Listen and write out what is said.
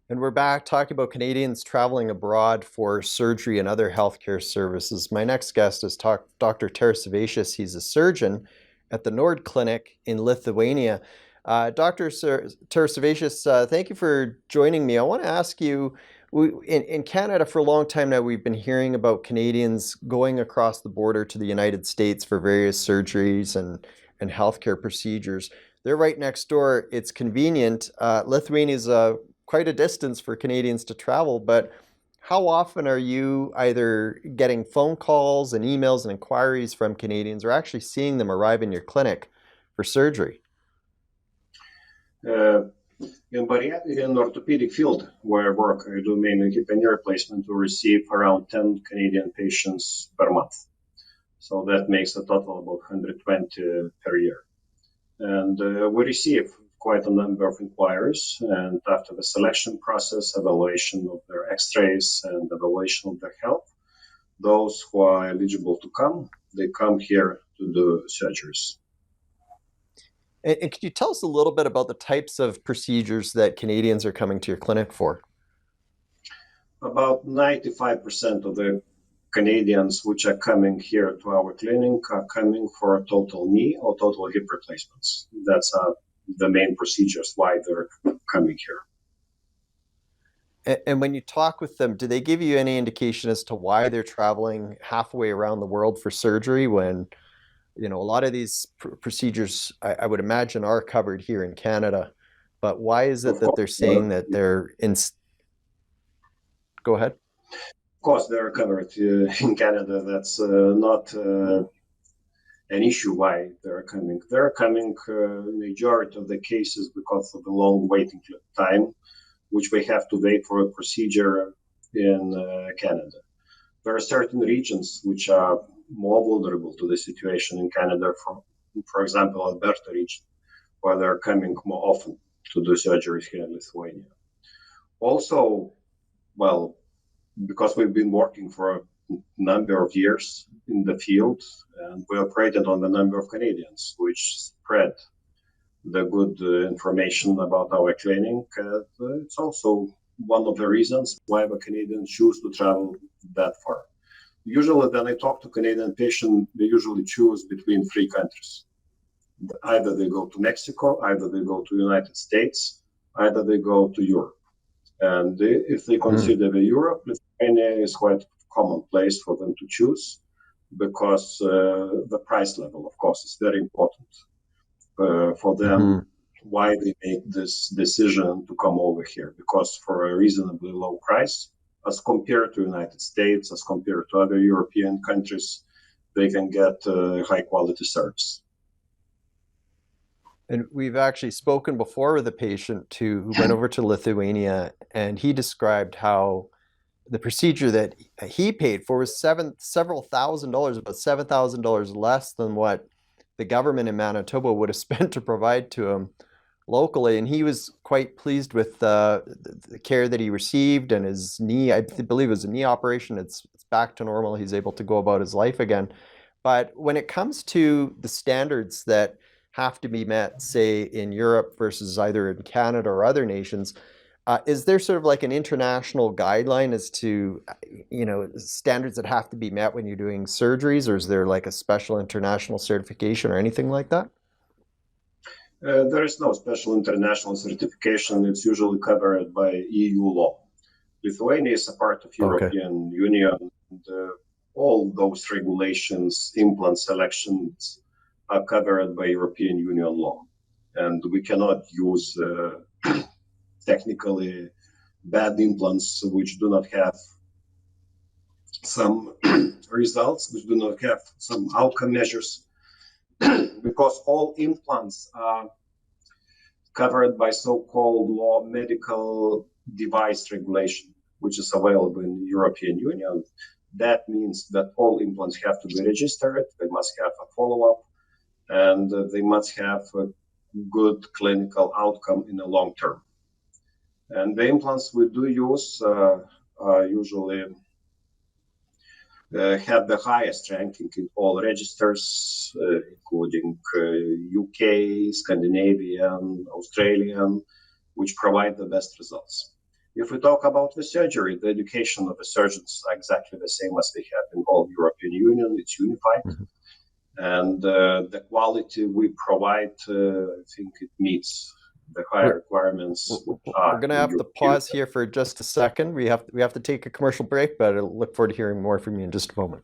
And we're back talking about Canadians traveling abroad for surgery and other healthcare services. My next guest is Dr. Tarasevicius. He's a surgeon at the Nord Clinic in Lithuania. Dr. Tarasevicius, thank you for joining me. I want to ask you, in Canada for a long time now, we've been hearing about Canadians going across the border to the United States for various surgeries and healthcare procedures. They're right next door. It's convenient. Lithuania is quite a distance for Canadians to travel, but how often are you either getting phone calls and emails and inquiries from Canadians or actually seeing them arrive in your clinic for surgery? Uh, in orthopedic field where I work, I do mainly hip and knee replacement. We receive around 10 Canadian patients per month. So that makes a total of about 120 per year. And we receive quite a number of inquiries. And after the selection process, evaluation of their x-rays and evaluation of their health, those who are eligible to come, they come here to do surgeries. And could you tell us a little bit about the types of procedures that Canadians are coming to your clinic for? About 95% of the Canadians which are coming here to our clinic are coming for total knee or total hip replacements. That's the main procedures why they're coming here. And when you talk with them, do they give you any indication as to why they're traveling halfway around the world for surgery when, a lot of these procedures, I would imagine, are covered here in Canada. But why is it Of that course, they're saying that they're in? Go ahead. of course, they're covered in Canada. That's not an issue why they're coming. They're coming majority of the cases because of the long waiting time, which we have to wait for a procedure in Canada. There are certain regions which are more vulnerable to the situation in Canada, for example, Alberta region, where they're coming more often to do surgeries here in Lithuania. Also, well, because we've been working for a number of years in the field, and we operated on the number of Canadians, which spread the good information about our clinic. It's also one of the reasons why the Canadians choose to travel that far. Usually, when I talk to Canadian patients, they usually choose between three countries. Either they go to Mexico, either they go to the United States, either they go to Europe. And if they consider the Europe, Lithuania is quite a common place for them to choose because the price level, of course, is very important for them. Why they make this decision to come over here? Because for a reasonably low price, as compared to United States, as compared to other European countries, they can get high quality service. And we've actually spoken before with a patient who went over to Lithuania, and he described how the procedure that he paid for was several $1,000s, about $7,000 less than what the government in Manitoba would have spent to provide to him locally. And he was quite pleased with the care that he received, and his knee, I believe it was a knee operation. It's back to normal. He's able to go about his life again. But when it comes to the standards that have to be met, say, in Europe versus either in Canada or other nations, is there sort of like an international guideline as to, standards that have to be met when you're doing surgeries, or is there like a special international certification or anything like that? There is no special international certification. It's usually covered by EU law. Lithuania is a part of European Union, and all those regulations, implant selections are covered by European Union law. And we cannot use technically bad implants which do not have some results, which do not have some outcome measures, because all implants are covered by so-called law medical device regulation, which is available in the European Union. That means that all implants have to be registered, they must have a follow-up, and they must have a good clinical outcome in the long term. And the implants we do use usually have the highest ranking in all registers, including UK, Scandinavian, Australian, which provide the best results. If we talk about the surgery, the education of the surgeons are exactly the same as they have in all European Union. It's unified. Mm-hmm. And the quality we provide, I think it meets the higher requirements which We're are going to in have to Europe. pause here for just a second. We have to take a commercial break, but I look forward to hearing more from you in just a moment.